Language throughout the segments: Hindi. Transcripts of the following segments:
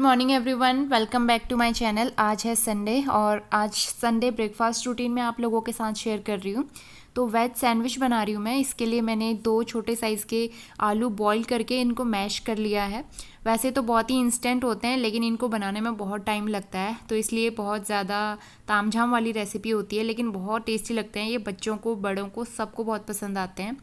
Morning everyone, welcome back to my channel. आज है संडे और आज संडे ब्रेकफास्ट रूटीन में आप लोगों के साथ शेयर कर रही हूँ। तो वेज सैंडविच बना रही हूँ मैं। इसके लिए मैंने 2 छोटे साइज़ के आलू बॉईल करके इनको मैश कर लिया है। वैसे तो बहुत ही इंस्टेंट होते हैं लेकिन इनको बनाने में बहुत टाइम लगता है, तो इसलिए बहुत ज़्यादा तामझाम वाली रेसिपी होती है, लेकिन बहुत टेस्टी लगते हैं। ये बच्चों को, बड़ों को, सबको बहुत पसंद आते हैं।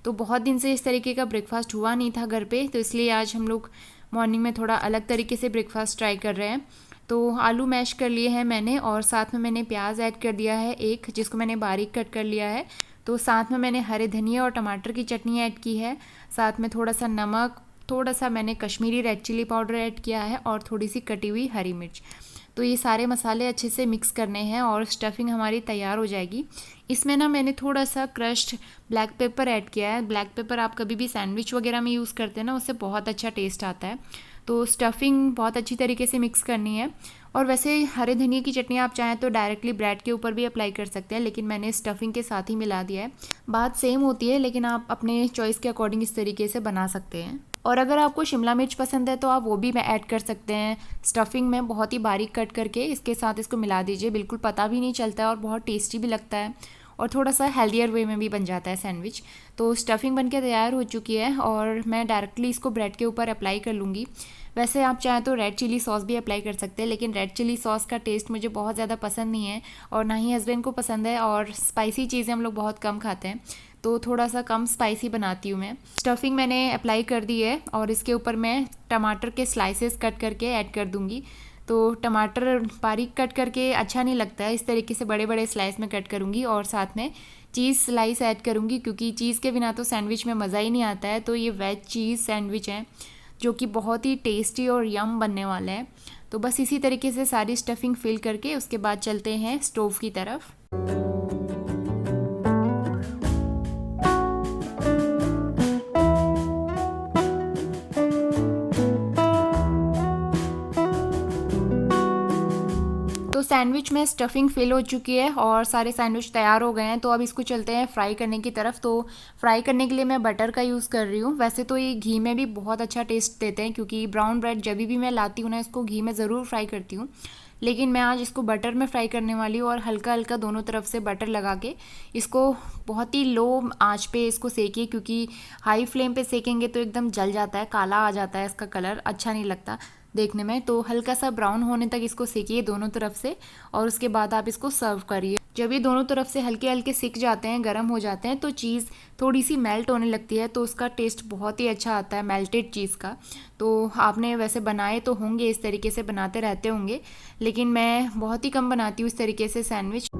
तो बहुत दिन से इस तरीके का ब्रेकफास्ट हुआ नहीं था घर पे, तो इसलिए आज हम लोग मॉर्निंग में थोड़ा अलग तरीके से ब्रेकफास्ट ट्राई कर रहे हैं। तो आलू मैश कर लिए हैं मैंने और साथ में मैंने प्याज ऐड कर दिया है एक, जिसको मैंने बारीक कट कर लिया है। तो साथ में मैंने हरे धनिया और टमाटर की चटनी ऐड की है। साथ में थोड़ा सा नमक, थोड़ा सा मैंने Kashmiri red chilli powder add किया है और थोड़ी सी कटी हुई हरी मिर्च। तो ये सारे मसाले अच्छे से मिक्स करने हैं और स्टफिंग हमारी तैयार हो जाएगी। इसमें ना मैंने थोड़ा सा क्रश्ड ब्लैक पेपर ऐड किया है। ब्लैक पेपर आप कभी भी सैंडविच वगैरह में यूज़ करते हैं ना, उससे बहुत अच्छा टेस्ट आता है। तो स्टफिंग बहुत अच्छी तरीके से मिक्स करनी है। और वैसे हरे धनिया की चटनी आप चाहें तो डायरेक्टली ब्रेड के ऊपर भी अप्लाई कर सकते हैं, लेकिन मैंने स्टफिंग के साथ ही मिला दिया है। बात सेम होती है, लेकिन आप अपने चॉइस के अकॉर्डिंग इस तरीके से बना सकते हैं। और अगर आपको शिमला मिर्च पसंद है तो आप वो भी ऐड कर सकते हैं स्टफिंग में, बहुत ही बारीक कट करके इसके साथ इसको मिला दीजिए। बिल्कुल पता भी नहीं चलता है और बहुत टेस्टी भी लगता है और थोड़ा सा हेल्दियर वे में भी बन जाता है सैंडविच। तो स्टफिंग बनके तैयार हो चुकी है और मैं डायरेक्टली इसको ब्रेड के ऊपर अप्लाई कर लूँगी। वैसे आप चाहें तो रेड चिली सॉस भी अप्लाई कर सकते हैं, लेकिन रेड चिली सॉस का टेस्ट मुझे बहुत ज़्यादा पसंद नहीं है और ना ही हस्बैंड को पसंद है, और स्पाइसी चीज़ें हम लोग बहुत कम खाते हैं, तो थोड़ा सा कम स्पाइसी बनाती हूँ मैं। स्टफिंग मैंने अप्लाई कर दी है और इसके ऊपर मैं टमाटर के स्लाइसेस कट करके ऐड कर दूँगी। तो टमाटर बारीक कट करके अच्छा नहीं लगता है, इस तरीके से बड़े बड़े स्लाइस में कट करूँगी और साथ में चीज़ स्लाइस ऐड करूँगी, क्योंकि चीज़ के बिना तो सैंडविच में मज़ा ही नहीं आता है। तो ये वेज चीज़ सैंडविच है जो कि बहुत ही टेस्टी और यम बनने वाला है। तो बस इसी तरीके से सारी स्टफिंग फिल करके उसके बाद चलते हैं स्टोव की तरफ। तो सैंडविच में स्टफिंग फिल हो चुकी है और सारे सैंडविच तैयार हो गए हैं। तो अब इसको चलते हैं फ्राई करने की तरफ। तो फ्राई करने के लिए मैं बटर का यूज़ कर रही हूँ। वैसे तो ये घी में भी बहुत अच्छा टेस्ट देते हैं, क्योंकि ब्राउन ब्रेड जब भी मैं लाती हूँ ना, इसको घी में ज़रूर फ्राई करती हूँ, लेकिन मैं आज इसको बटर में फ्राई करने वाली हूँ। और हल्का हल्का दोनों तरफ से बटर लगा के इसको बहुत ही लो आंच पे इसको सेकिए, क्योंकि हाई फ्लेम पे सेकेंगे तो एकदम जल जाता है, काला आ जाता है, इसका कलर अच्छा नहीं लगता देखने में। तो हल्का सा ब्राउन होने तक इसको सेकिए दोनों तरफ से और उसके बाद आप इसको सर्व करिए। जब ये दोनों तरफ से हल्के हल्के सिक जाते हैं, गर्म हो जाते हैं, तो चीज़ थोड़ी सी मेल्ट होने लगती है, तो उसका टेस्ट बहुत ही अच्छा आता है मेल्टेड चीज़ का। तो आपने वैसे बनाए तो होंगे, इस तरीके से बनाते रहते होंगे, लेकिन मैं बहुत ही कम बनाती हूँ इस तरीके से सैंडविच।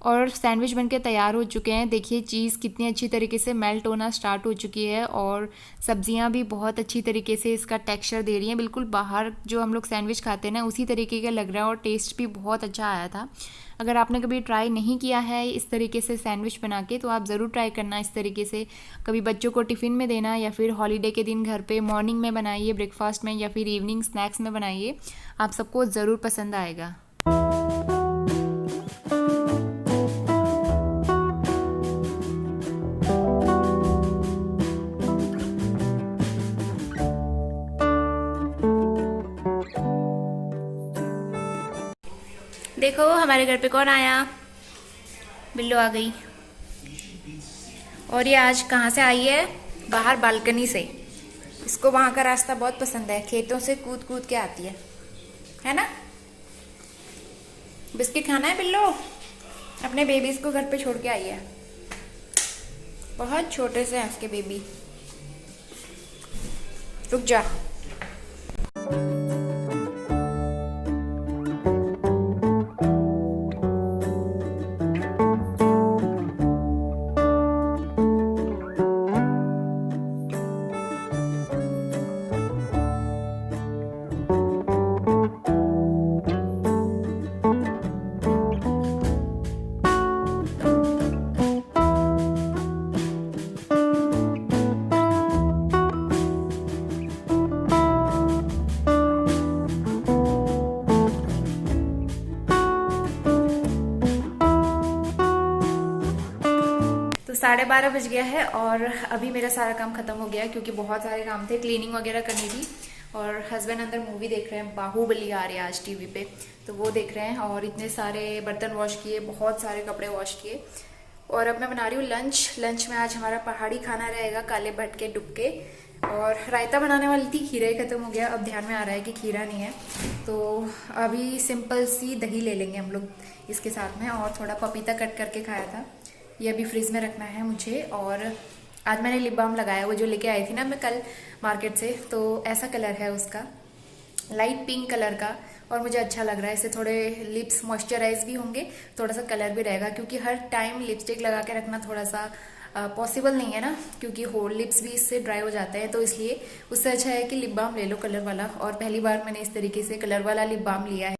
और सैंडविच बनके तैयार हो चुके हैं। देखिए चीज़ कितनी अच्छी तरीके से मेल्ट होना स्टार्ट हो चुकी है और सब्जियां भी बहुत अच्छी तरीके से इसका टेक्सचर दे रही हैं। बिल्कुल बाहर जो हम लोग सैंडविच खाते हैं ना, उसी तरीके का लग रहा है और टेस्ट भी बहुत अच्छा आया था। अगर आपने कभी ट्राई नहीं किया है इस तरीके से सैंडविच बना के, तो आप ज़रूर ट्राई करना इस तरीके से। कभी बच्चों को टिफ़िन में देना या फिर हॉलीडे के दिन घर पे मॉर्निंग में बनाइए, ब्रेकफास्ट में, या फिर इवनिंग स्नैक्स में बनाइए, आप सबको ज़रूर पसंद आएगा। देखो हमारे घर पे कौन आया, बिल्लो आ गई। और ये आज कहाँ से आई है? बाहर बालकनी से। इसको वहाँ का रास्ता बहुत पसंद है, खेतों से कूद कूद के आती है ना। बिस्किट खाना है बिल्लो? अपने बेबीज को घर पे छोड़ के आई है। बहुत छोटे से हैं उसके बेबी। रुक जा। 12:30 बज गया है और अभी मेरा सारा काम खत्म हो गया क्योंकि बहुत सारे काम थे, क्लीनिंग वगैरह करनी थी। और हस्बैंड अंदर मूवी देख रहे हैं, बाहुबली आ रही है आज टीवी पे, तो वो देख रहे हैं। और इतने सारे बर्तन वॉश किए, बहुत सारे कपड़े वॉश किए। और अब मैं बना रही हूँ लंच में आज हमारा पहाड़ी खाना रहेगा, काले भट्ट के डुबके। और रायता बनाने वाली थी, खीरा ही खत्म हो गया, अब ध्यान में आ रहा है कि खीरा नहीं है, तो अभी सिंपल सी दही ले लेंगे हम लोग इसके साथ में। और थोड़ा पपीता कट करके खाया था, ये अभी फ्रिज में रखना है मुझे। और आज मैंने लिप बाम लगाया, वो जो लेके आई थी ना मैं कल मार्केट से, तो ऐसा कलर है उसका, लाइट पिंक कलर का, और मुझे अच्छा लग रहा है। इससे थोड़े लिप्स मॉइस्चराइज भी होंगे, थोड़ा सा कलर भी रहेगा, क्योंकि हर टाइम लिपस्टिक लगा के रखना थोड़ा सा पॉसिबल नहीं है ना, क्योंकि होल लिप्स भी इससे ड्राई हो जाते हैं। तो इसलिए उससे अच्छा है कि लिप बाम ले लो कलर वाला। और पहली बार मैंने इस तरीके से कलर वाला लिप बाम लिया है।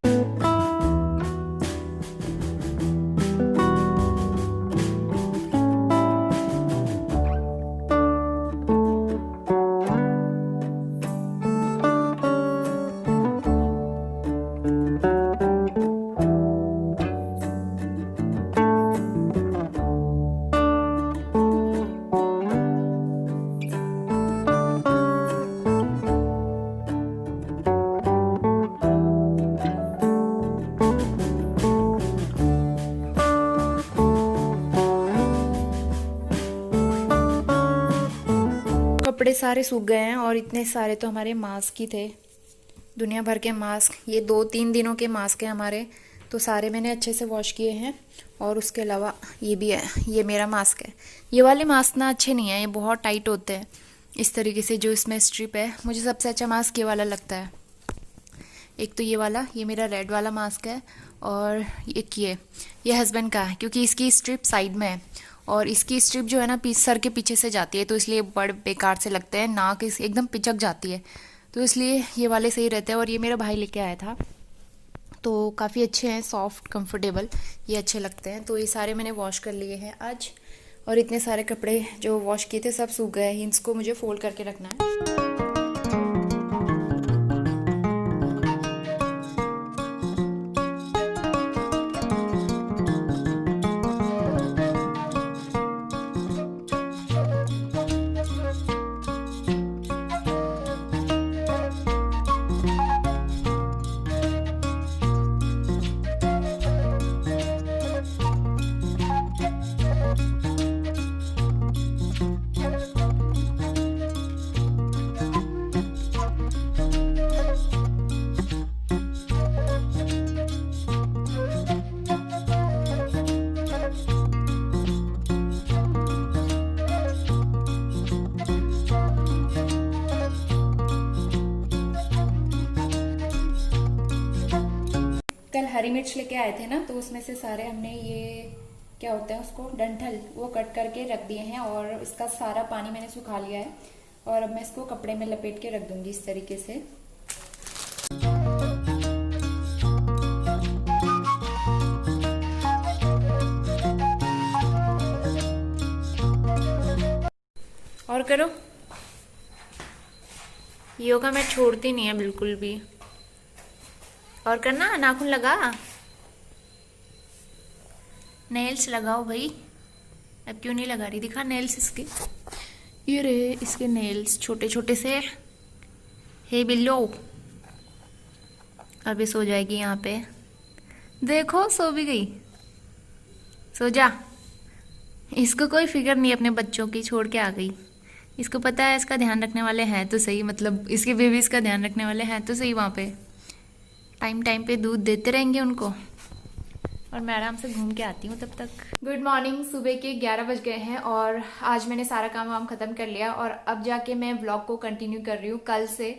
कपड़े सारे सूख गए हैं और इतने सारे तो हमारे मास्क ही थे, दुनिया भर के मास्क। ये 2-3 दिनों के मास्क हैं हमारे, तो सारे मैंने अच्छे से वॉश किए हैं। और उसके अलावा ये भी है, ये मेरा मास्क है। ये वाले मास्क ना अच्छे नहीं है, ये बहुत टाइट होते हैं इस तरीके से, जो इसमें स्ट्रिप है। मुझे सबसे अच्छा मास्क ये वाला लगता है। एक तो ये वाला, ये मेरा रेड वाला मास्क है। और एक ये हस्बैंड का है, क्योंकि इसकी स्ट्रिप साइड में है और इसकी स्ट्रिप जो है ना सर के पीछे से जाती है, तो इसलिए बड़े बेकार से लगते हैं, नाक एकदम पिचक जाती है, तो इसलिए ये वाले सही रहते हैं। और ये मेरा भाई लेके आया था, तो काफ़ी अच्छे हैं, सॉफ्ट कंफर्टेबल, ये अच्छे लगते हैं। तो ये सारे मैंने वॉश कर लिए हैं आज। और इतने सारे कपड़े जो वॉश किए थे सब सूख गए हैं, इसको मुझे फोल्ड करके रखना है। कल हरी मिर्च लेके आए थे ना, तो उसमें से सारे हमने ये क्या होता है उसको, डंठल, वो कट करके रख दिए हैं। और इसका सारा पानी मैंने सुखा लिया है। और अब मैं इसको कपड़े में लपेट के रख दूंगी इस तरीके से। और करो, योगा मैं छोड़ती नहीं है बिल्कुल भी। और करना, नाखून लगा, नेल्स लगाओ भाई। अब क्यों नहीं लगा रही, दिखा नेल्स इसके, ये रहे इसके नेल्स छोटे छोटे से। हे बिल्लो, अभी सो जाएगी यहाँ पे, देखो सो भी गई, सो जा। इसको कोई फिक्र नहीं अपने बच्चों की, छोड़ के आ गई। इसको पता है इसका ध्यान रखने वाले हैं तो सही, मतलब इसके बेबीज का ध्यान रखने वाले हैं तो सही, वहाँ पे टाइम टाइम पे दूध देते रहेंगे उनको। और मैं आराम से घूम के आती हूँ तब तक। गुड मॉर्निंग, सुबह के 11 बज गए हैं और आज मैंने सारा काम वाम खत्म कर लिया। और अब जाके मैं व्लॉग को कंटिन्यू कर रही हूँ कल से,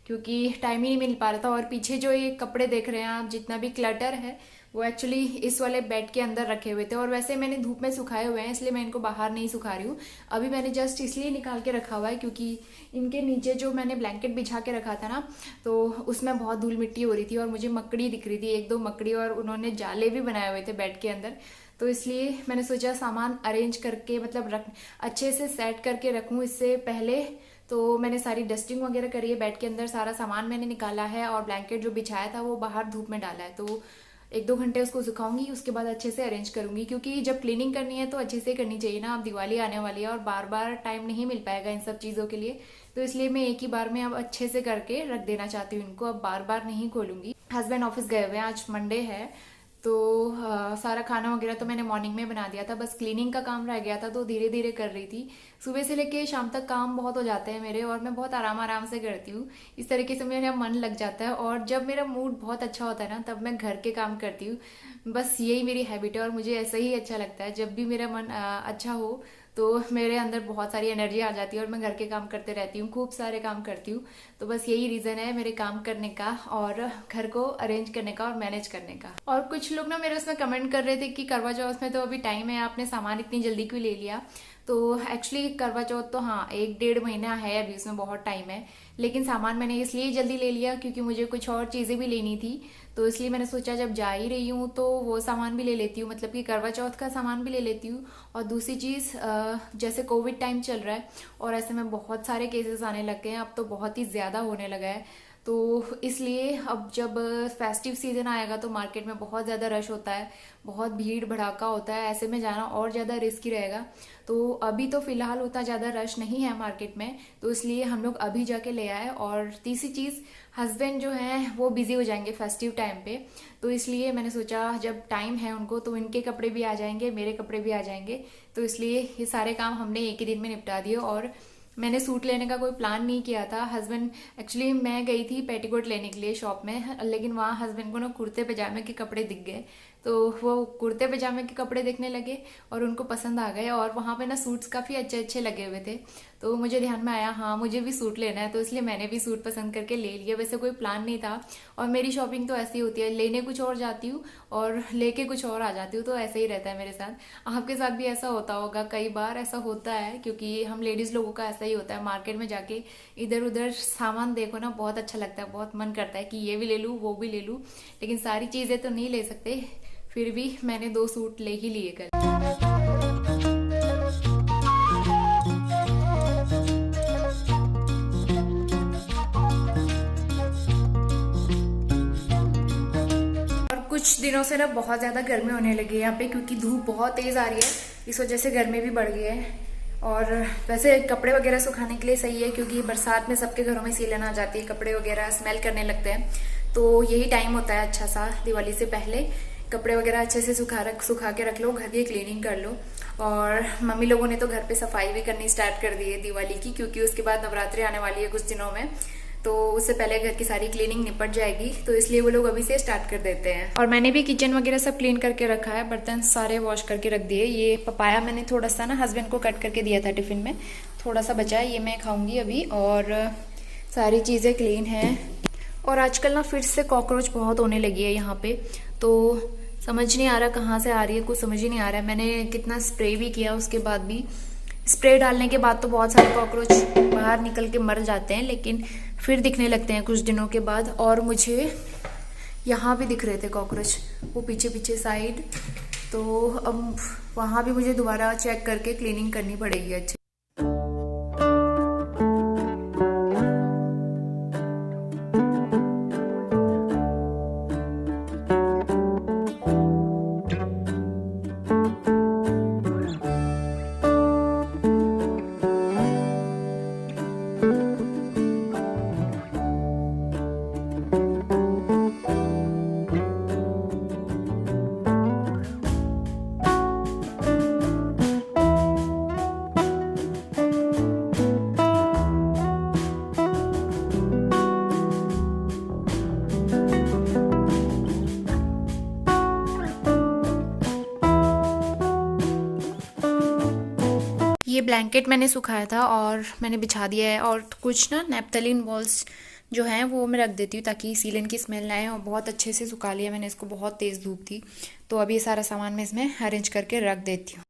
क्योंकि टाइम ही नहीं मिल पा रहा था। और पीछे जो ये कपड़े देख रहे हैं आप, जितना भी क्लटर है, वो एक्चुअली इस वाले बेड के अंदर रखे हुए थे। और वैसे मैंने धूप में सुखाए हुए हैं, इसलिए मैं इनको बाहर नहीं सुखा रही हूँ। अभी मैंने जस्ट इसलिए निकाल के रखा हुआ है क्योंकि इनके नीचे जो मैंने ब्लैंकेट बिछा के रखा था ना, तो उसमें बहुत धूल मिट्टी हो रही थी और मुझे मकड़ी दिख रही थी, 1-2 मकड़ी, और उन्होंने जाले भी बनाए हुए थे बेड के अंदर। तो इसलिए मैंने सोचा सामान अरेंज करके, मतलब अच्छे से सेट करके रखूँ इससे पहले। तो मैंने सारी डस्टिंग वगैरह करी है बेड के अंदर, सारा सामान मैंने निकाला है और ब्लैंकेट जो बिछाया था वो बाहर धूप में डाला है। तो एक दो घंटे उसको सुखाऊंगी, उसके बाद अच्छे से अरेंज करूंगी, क्योंकि जब क्लीनिंग करनी है तो अच्छे से करनी चाहिए ना। अब दिवाली आने वाली है और बार बार टाइम नहीं मिल पाएगा इन सब चीज़ों के लिए, तो इसलिए मैं एक ही बार में अब अच्छे से करके रख देना चाहती हूँ इनको। अब बार बार नहीं खोलूंगी। हस्बैंड ऑफिस गए हुए हैं, आज मंडे है, तो सारा खाना वगैरह तो मैंने मॉर्निंग में बना दिया था, बस क्लीनिंग का काम रह गया था तो धीरे धीरे कर रही थी। सुबह से लेके शाम तक काम बहुत हो जाते हैं मेरे, और मैं बहुत आराम आराम से करती हूँ। इस तरीके से मेरा मन लग जाता है, और जब मेरा मूड बहुत अच्छा होता है ना तब मैं घर के काम करती हूँ। बस यही मेरी हैबिट है, और मुझे ऐसा ही अच्छा लगता है। जब भी मेरा मन अच्छा हो तो मेरे अंदर बहुत सारी एनर्जी आ जाती है, और मैं घर के काम करते रहती हूँ, खूब सारे काम करती हूँ। तो बस यही रीज़न है मेरे काम करने का, और घर को अरेंज करने का, और मैनेज करने का। और कुछ लोग ना मेरे उसमें कमेंट कर रहे थे कि करवा चौथ में तो अभी टाइम है, आपने सामान इतनी जल्दी क्यों ले लिया। तो एक्चुअली करवा चौथ तो हाँ 1 डेढ़ महीना है अभी, उसमें बहुत टाइम है। लेकिन सामान मैंने इसलिए जल्दी ले लिया क्योंकि मुझे कुछ और चीज़ें भी लेनी थी, तो इसलिए मैंने सोचा जब जा ही रही हूँ तो वो सामान भी ले लेती हूँ, मतलब कि करवा चौथ का सामान भी ले लेती हूँ। और दूसरी चीज़, जैसे कोविड टाइम चल रहा है और ऐसे में बहुत सारे केसेस आने लग गए हैं, अब तो बहुत ही ज़्यादा होने लगा है। तो इसलिए अब जब फेस्टिव सीजन आएगा तो मार्केट में बहुत ज़्यादा रश होता है, बहुत भीड़ भड़ाका होता है, ऐसे में जाना और ज़्यादा रिस्की रहेगा। तो अभी तो फिलहाल उतना ज़्यादा रश नहीं है मार्केट में, तो इसलिए हम लोग अभी जाके ले आए। और तीसरी चीज़, हस्बैंड जो है वो बिजी हो जाएंगे फेस्टिव टाइम पे, तो इसलिए मैंने सोचा जब टाइम है उनको तो इनके कपड़े भी आ जाएंगे, मेरे कपड़े भी आ जाएंगे, तो इसलिए ये सारे काम हमने एक ही दिन में निपटा दिए। और मैंने सूट लेने का कोई प्लान नहीं किया था। हस्बैंड, एक्चुअली मैं गई थी पेटीकोट लेने के लिए शॉप में, लेकिन वहाँ हस्बैंड को ना कुर्ते पजामे के कपड़े दिख गए, तो वो कुर्ते पजामे के कपड़े देखने लगे और उनको पसंद आ गए। और वहाँ पे ना सूट्स काफ़ी अच्छे अच्छे लगे हुए थे, तो मुझे ध्यान में आया हाँ मुझे भी सूट लेना है, तो इसलिए मैंने भी सूट पसंद करके ले लिया। वैसे कोई प्लान नहीं था, और मेरी शॉपिंग तो ऐसी होती है, लेने कुछ और जाती हूँ और लेके कुछ और आ जाती हूँ, तो ऐसे ही रहता है मेरे साथ। आपके साथ भी ऐसा होता होगा, कई बार ऐसा होता है, क्योंकि हम लेडीज़ लोगों का ऐसा ही होता है। मार्केट में जाके इधर उधर सामान देखो ना, बहुत अच्छा लगता है, बहुत मन करता है कि ये भी ले लूँ वो भी ले लूँ, लेकिन सारी चीज़ें तो नहीं ले सकते। फिर भी मैंने 2 सूट ले ही लिए कल। कुछ दिनों से ना बहुत ज़्यादा गर्मी होने लगी है यहाँ पे, क्योंकि धूप बहुत तेज़ आ रही है, इस वजह से गर्मी भी बढ़ गई है। और वैसे कपड़े वगैरह सुखाने के लिए सही है, क्योंकि बरसात में सबके घरों में सीलन आ जाती है, कपड़े वगैरह स्मेल करने लगते हैं, तो यही टाइम होता है अच्छा सा दिवाली से पहले। कपड़े वगैरह अच्छे से सुखा के रख लो, घर की क्लीनिंग कर लो। और मम्मी लोगों ने तो घर पे सफाई भी करनी स्टार्ट कर दी है दिवाली की, क्योंकि उसके बाद नवरात्रि आने वाली है कुछ दिनों में, तो उससे पहले घर की सारी क्लीनिंग निपट जाएगी, तो इसलिए वो लोग अभी से स्टार्ट कर देते हैं। और मैंने भी किचन वगैरह सब क्लीन करके रखा है, बर्तन सारे वॉश करके रख दिए। ये पपाया मैंने थोड़ा सा ना हस्बैंड को कट करके दिया था टिफिन में, थोड़ा सा बचा है, ये मैं खाऊंगी अभी। और सारी चीज़ें क्लीन हैं। और आजकल ना फिर से कॉकरोच बहुत होने लगी है यहाँ पे, तो समझ नहीं आ रहा कहाँ से आ रही है, कुछ समझ ही नहीं आ रहा है। मैंने कितना स्प्रे भी किया, उसके बाद भी स्प्रे डालने के बाद तो बहुत सारे कॉकरोच बाहर निकल के मर जाते हैं, लेकिन फिर दिखने लगते हैं कुछ दिनों के बाद। और मुझे यहाँ भी दिख रहे थे कॉकरोच, वो पीछे पीछे साइड, तो अब वहाँ भी मुझे दोबारा चेक करके क्लीनिंग करनी पड़ेगी अच्छे। ये ब्लैंकेट मैंने सुखाया था और मैंने बिछा दिया है, और कुछ ना नैप्थलीन बॉल्स जो हैं वो मैं रख देती हूँ ताकि सीलन की स्मेल ना आए। और बहुत अच्छे से सुखा लिया मैंने इसको, बहुत तेज़ धूप थी, तो अभी ये सारा सामान मैं इसमें अरेंज करके रख देती हूँ।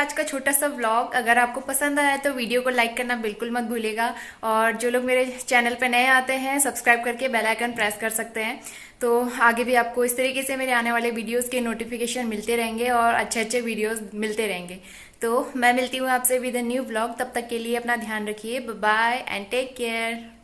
आज का छोटा सा व्लॉग। अगर आपको पसंद आया तो वीडियो को लाइक करना बिल्कुल मत भूलिएगा, और जो लोग मेरे चैनल पर नए आते हैं सब्सक्राइब करके बेल आइकन प्रेस कर सकते हैं। तो आगे भी आपको इस तरीके से मेरे आने वाले वीडियोस के नोटिफिकेशन मिलते रहेंगे और अच्छे अच्छे वीडियोस मिलते रहेंगे। तो मैं मिलती हूँ आपसे विद अ न्यू व्लॉग। तब तक के लिए अपना ध्यान रखिए। Bye and take care.